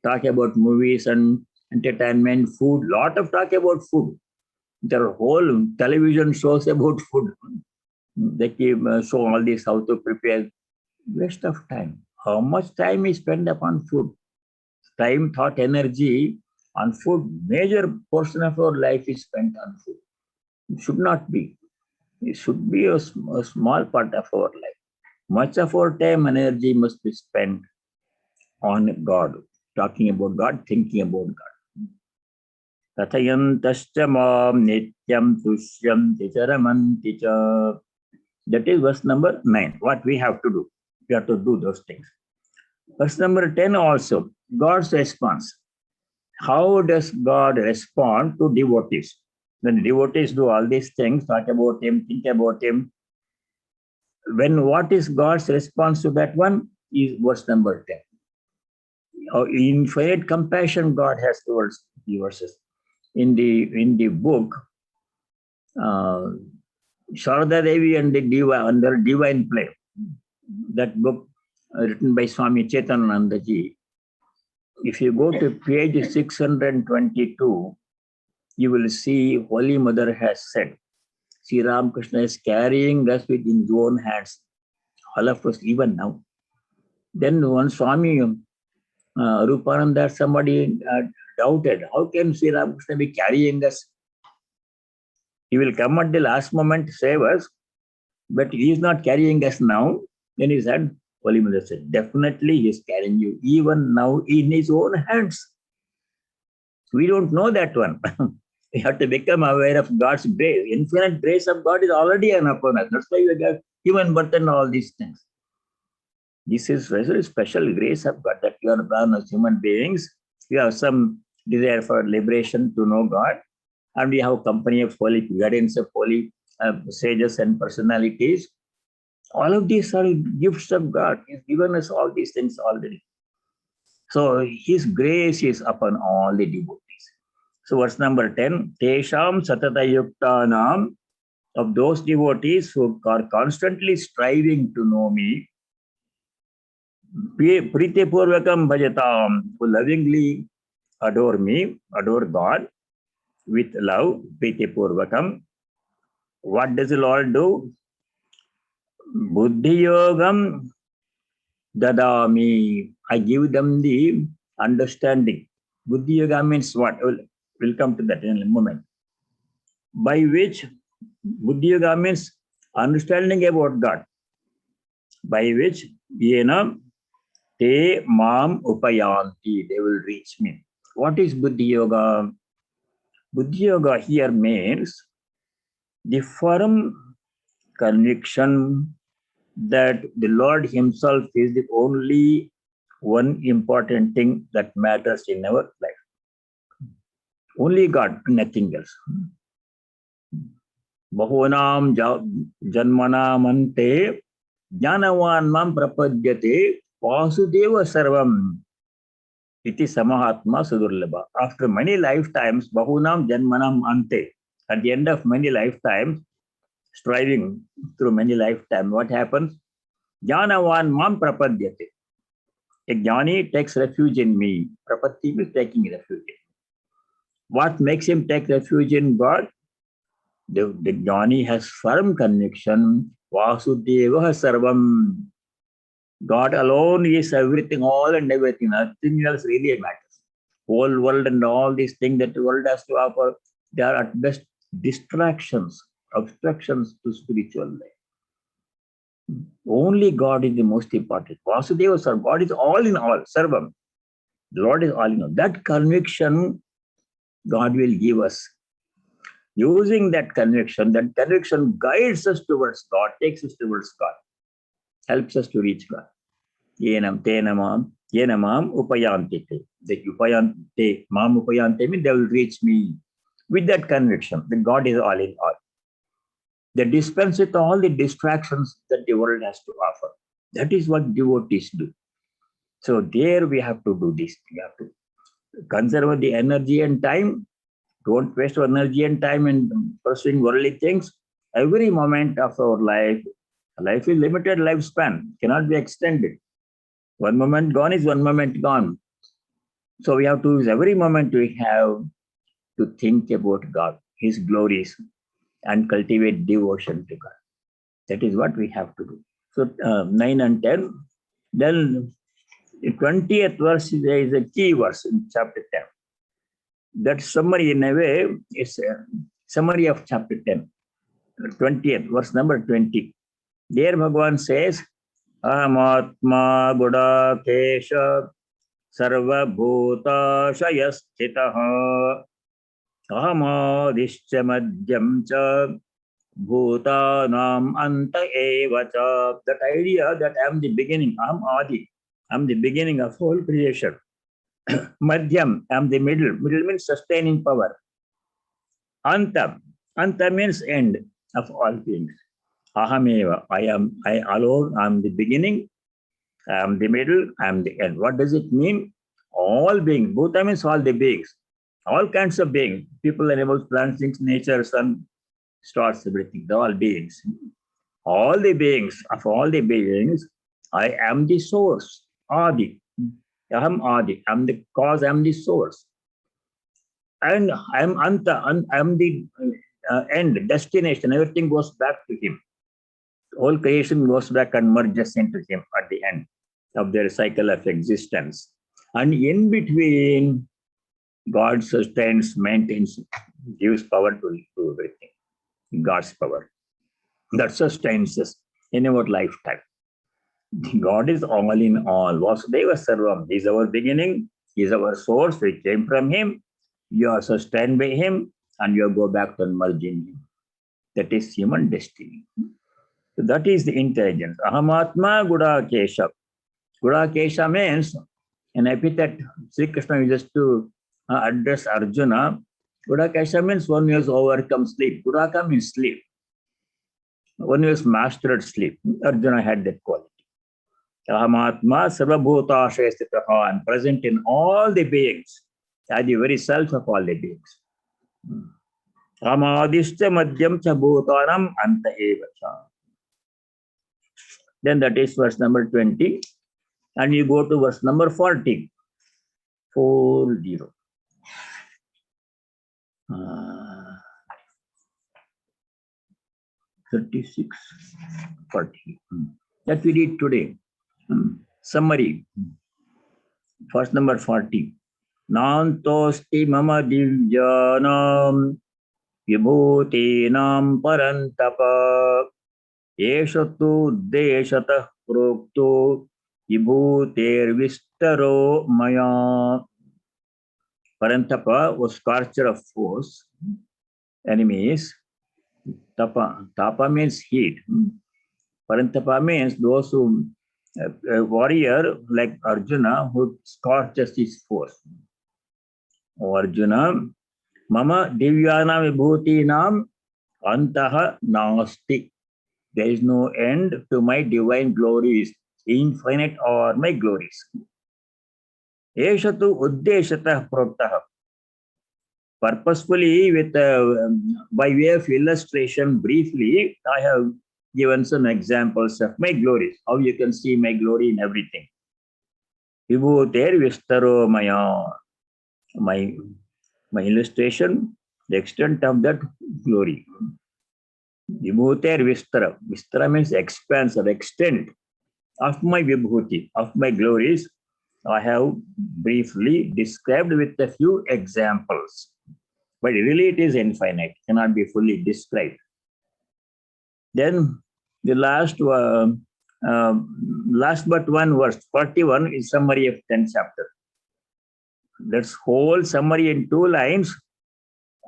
Talk about movies and entertainment, food. Lot of talk about food. There are whole television shows about food. They keep show all this how to prepare. Waste of time. How much time is spent upon food? Time, thought, energy on food. Major portion of our life is spent on food. It should not be. It should be a small part of our life. Much of our time and energy must be spent on God, talking about God, thinking about God. Tathayantascha mam nityam tushyanti cha ramanti cha. That is verse number 9. What we have to do. We have to do those things. Verse number 10 also, God's response. How does God respond to devotees? When devotees do all these things, talk about Him, think about Him, what is God's response to that one is verse number 10. Infinite compassion God has towards the verses. In the book, Sharada Devi and the Diva under Divine Play, that book written by Swami Chaitananda Ji, if you go to page 622, you will see Holy Mother has said, Sri Ramakrishna is carrying us with his own hands, all of us even now. Then one Swami Rupananda, somebody doubted, how can Sri Ramakrishna be carrying us? He will come at the last moment to save us, but he is not carrying us now. Then he said, Holy Mother said, definitely he is carrying you even now in his own hands. We don't know that one. We have to become aware of God's grace. Infinite grace of God is already upon us. That's why we got human birth and all these things. This is very special grace of God that you are born as human beings. You have some desire for liberation to know God, and we have company of holy guardians of holy sages and personalities. All of these are gifts of God. He's given us all these things already. So his grace is upon all the devotees. So verse number 10, Tesham Satatayuktanam, of those devotees who are constantly striving to know me, Priti Purvakam Bhajatam, who lovingly adore me, adore God with love, Priti Purvakam. What does the Lord do? Buddhi Yogam Dadami. I give them the understanding. Buddhi Yoga means what? We'll come to that in a moment. By which Buddhi Yoga means understanding about God. By which Yena Te Mam Upayanti, they will reach me. What is Buddhi Yoga? Buddhi Yoga here means the firm conviction that the Lord Himself is the only one important thing that matters in our life. Only God, nothing else. Bahunam janmanam ante jnanavan mam prapadyate vasudeva sarvam iti samahatma sudurlabha. After many lifetimes, bahunam janmanam ante, at the end of many lifetimes, striving through many lifetimes, what happens? Jnanavan mam prapadyate. A jnani takes refuge in me. Prapatti means taking refuge. What makes him take refuge in God? The jnani has firm conviction. Vasudeva sarvam. God alone is everything, all and everything. Nothing else really matters. Whole world and all these things that the world has to offer, they are at best distractions, obstructions to spiritual life. Only God is the most important. Vasudeva Sarvam. God is all in all. Sarvam. The Lord is all in all. That conviction God will give us. Using that conviction guides us towards God, takes us towards God, helps us to reach God. Yenam tenamam yenamam upayante. The upayante, mam upayante means they will reach me with that conviction that God is all in all. They dispense with all the distractions that the world has to offer. That is what devotees do. So there we have to do this. We have to conserve the energy and time. Don't waste our energy and time in pursuing worldly things. Every moment of our life is limited lifespan, cannot be extended. One moment gone is one moment gone. So we have to use every moment we have to think about God, His glories, and cultivate devotion to God. That is what we have to do. So 9 and 10. Then the 20th verse is a key verse in chapter 10. That summary in a way is a summary of chapter 10. 20th, verse number 20. There Bhagavan says, Ahamatma Gudakesha Sarva Bhuta Shayasthitaha Ahamadishcha Madhyam Cha Bhutanam Anta Eva Cha. That idea that I am the beginning, I am Adi, I am the beginning of whole creation. Madhyam, I am the middle. Middle means sustaining power. Anta, Anta means end of all things. Ahameva, I alone, I am the beginning, I am the middle, I am the end. What does it mean? All beings. Bhuta means all the beings. All kinds of beings. People, animals, plants, things, nature, sun, stars, everything. They're all beings. All the beings, of all the beings, I am the source. Adi. Aham Adi. I am the cause, I am the source. And I am Anta, I am the end, destination. Everything goes back to Him. Whole creation goes back and merges into Him at the end of their cycle of existence. And in between, God sustains, maintains, gives power to everything. God's power that sustains us in our lifetime. God is all in all. Vasudeva Sarvam. He is our beginning. He is our source. We came from Him. You are sustained by Him, and you go back to merge in Him. That is human destiny. So that is the intelligence. Ahamatma Gudakesha. Gudakesha means an epithet Sri Krishna uses to address Arjuna. Gudakesha means one who has overcome sleep. Gudaka means sleep. One who has mastered sleep. Arjuna had that quality. Ahamatma Sarvabhutashe Sthitaha, and present in all the beings, as the very self of all the beings. Amadishcha Madhyam Cha Bhutanam Anta Eva Cha. Then that is verse number 20. And you go to verse number 40. 40. 36, 40. That we read today. Summary. Verse number 40. Nantosti mama divyanam vibhutinam parantapa yeshatu deshatah prokto vibhuter vistaro maya. Parantapa was scorcher of foes, enemies. Tapa means heat. Parantapa means those who, a warrior like Arjuna who scorches his foes. O Arjuna, mama divyana vibhutinam antaha nasti. There is no end to my divine glories, infinite are my glories. Eshatu uddeshatah proktah. Purposefully, with by way of illustration, briefly, I have given some examples of my glories, how you can see my glory in everything. Vibhuter vistaro maya. My illustration, the extent of that glory. Vibhuter vistara. Vistara means expanse or extent of my vibhuti, of my glories. I have briefly described with a few examples. But really it is infinite, cannot be fully described. Then the last but one verse, 41 is summary of 10th chapter. That's whole summary in 2 lines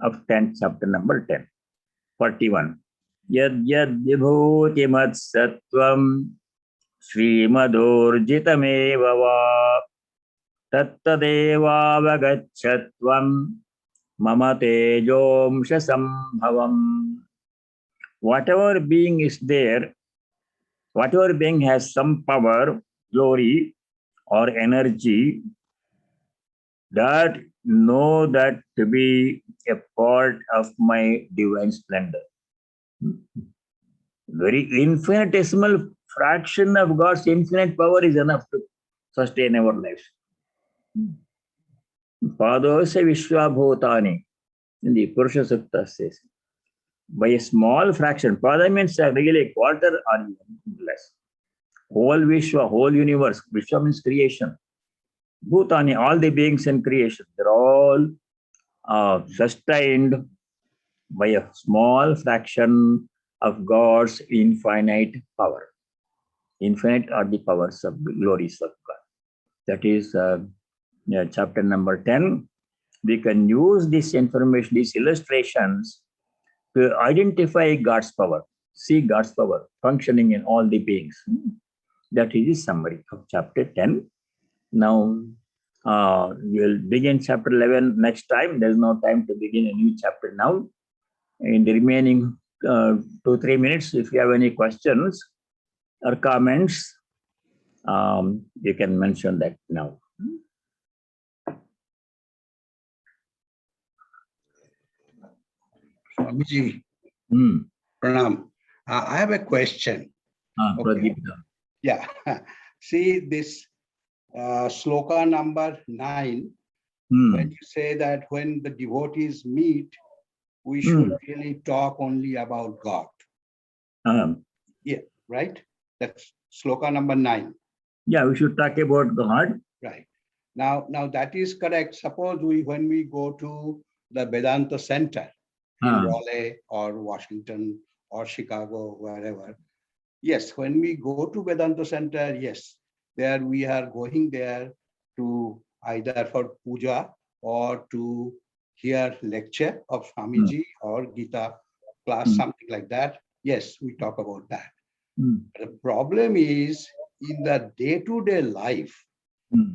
of 10th chapter number 10. 41. Yad yad vibhuti mat sattvam srimadurjitameva va tattadeva vagachatvam mama tejomsha sambhavam. Whatever being is there, whatever being has some power, glory, or energy, that know that to be a part of my divine splendor. Very infinitesimal fraction of God's infinite power is enough to sustain our lives. Padosya Vishwabhutani in the Purusha Sukta says, by a small fraction, Pada means really a quarter or even less. Whole Vishwa, whole universe, Vishwa means creation. Bhutani, all the beings in creation, they're all sustained by a small fraction of God's infinite power. Infinite are the powers of glories of God. That is chapter number 10. We can use this information, these illustrations, to identify God's power, see God's power functioning in all the beings. That is the summary of chapter 10. Now, we'll begin chapter 11 next time. There's no time to begin a new chapter now. In the remaining 2-3 minutes, if you have any questions or comments, you can mention that now. Swamiji, Pranam. I have a question. Okay. Yeah. See this sloka number 9, when you say that when the devotees meet, we should really talk only about God. Yeah, right? That's sloka number 9. Yeah, we should talk about God. Right. Now that is correct. Suppose when we go to the Vedanta center, in Ah. Raleigh or Washington or Chicago, wherever. Yes, when we go to Vedanta Center, yes, there we are going there to either for puja or to hear lecture of Swamiji or Gita class, something like that. Yes, we talk about that. The problem is in the day-to-day life,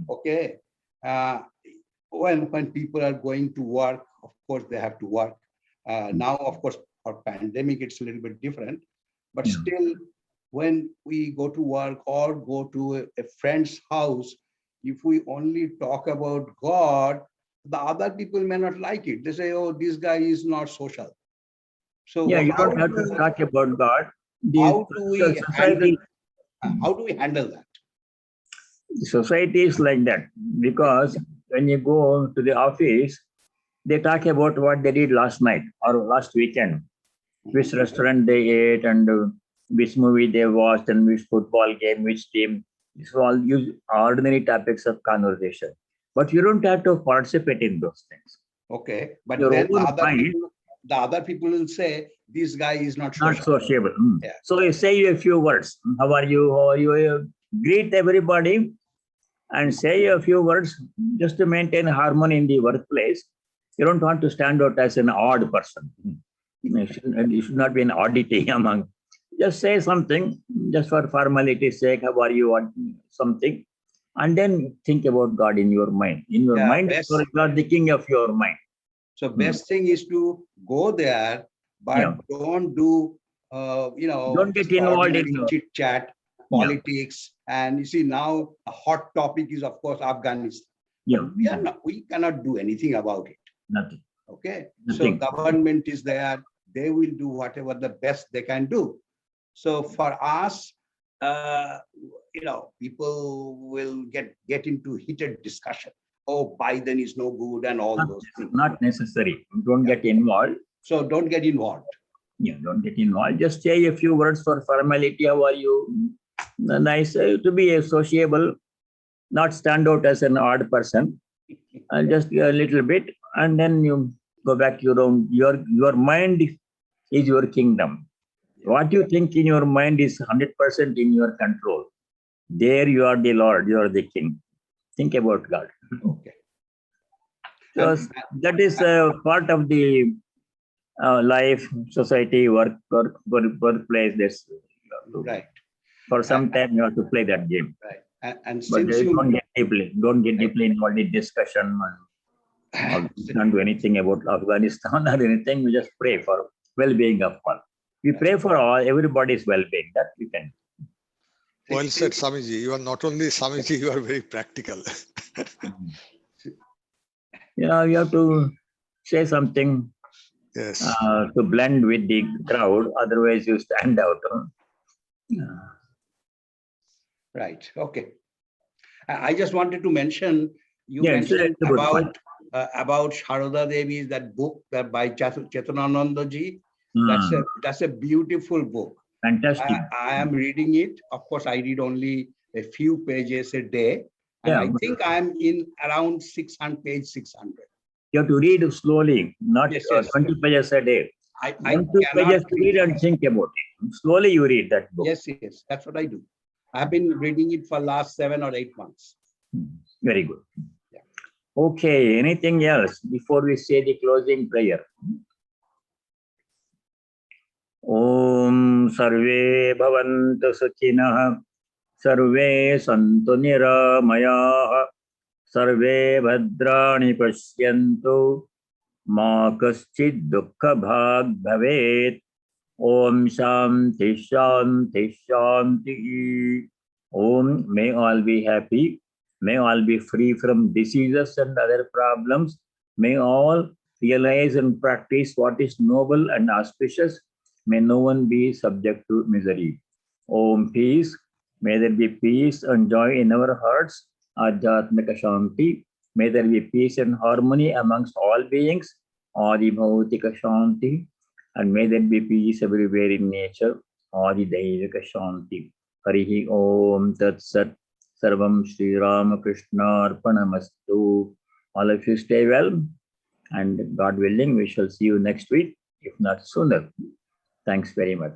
okay, when people are going to work, of course, they have to work. Now, of course, for pandemic, it's a little bit different, but Yeah. still, when we go to work or go to a friend's house, if we only talk about God, the other people may not like it. They say, oh, this guy is not social. So Yeah, you don't have to talk about God. how do we handle, Society, how do we handle that? society is like that because when you go to the office, they talk about what they did last night or last weekend, which restaurant they ate and which movie they watched and which football game, which team. These are all use ordinary topics of conversation. But you don't have to participate in those things. Okay, but Your then own mind, the other people will say this guy is not not social. sociable. Yeah. So you say a few words. How are you? How are you? You greet everybody and say a few words just to maintain harmony in the workplace. You don't want to stand out as an odd person. You should not be an oddity among. Just say something, just for formality's sake. How are you? Or something, and then think about God in your mind. In your Yeah, mind, best. you are the king of your mind. So best thing is to go there, but Yeah. don't do, Don't get just involved ordinary in. chit chat, politics. And you see now a hot topic is of course Afghanistan. Yeah. We cannot do anything about it. Nothing. Okay. Nothing. So government is there. They will do whatever the best they can do. So for us, people will get into heated discussion. Oh, Biden is no good and all those things. Not necessary. Don't get involved. So don't get involved. Yeah, don't get involved. Just say a few words for formality. How are you? Nice to be sociable, not stand out as an odd person. Just a little bit, and then you go back to your own. Your mind is your kingdom. What you think in your mind is 100% in your control. There you are the Lord. You are the King. Think about God. Okay. So that is a part of the life, society, workplace. That's right. For some time you have to play that game. Right. And But since you don't get deeply involved in discussion. Don't do anything about Afghanistan or anything. We just pray for well-being of all. We pray for all everybody's well-being. That we can. Well said, Swamiji. You are not only Swamiji, you are very practical. Yeah, you have to say something. Yes. To blend with the crowd. Otherwise, you stand out. Right. Okay. I just wanted to mention, you Yes, mentioned it's a good point. about Sharada Devi's that book that by Chetanananda ji. That's a beautiful book. Fantastic. I am reading it. Of course, I read only a few pages a day. And I think I'm in around 600, page 600. You have to read slowly, not Yes. 20 pages a day. I 1-2 pages read and think about it. Slowly you read that book. Yes, that's what I do. I've been reading it for last 7 or 8 months. Very good. Yeah. Okay, anything else before we say the closing prayer? Om Sarve Bhavantu Sukhinaha Sarve Santu Niramayaha Sarve Bhadrani Pashyantu Ma Kaschid Dukkha Bhag Bhavet. Om Shanti Shanti Shanti. Om, may all be happy. May all be free from diseases and other problems. May all realize and practice what is noble and auspicious. May no one be subject to misery. Om peace. May there be peace and joy in our hearts. Adhyatmika Shanti. May there be peace and harmony amongst all beings. Adi Bhautika Shanti. And may there be peace everywhere in nature. Adi Daivika Shanti. Harihi Om Tat Sat. Sarvam Shri Ramakrishna Arpanamastu. All of you stay well. And God willing, we shall see you next week. if not sooner. Thanks very much.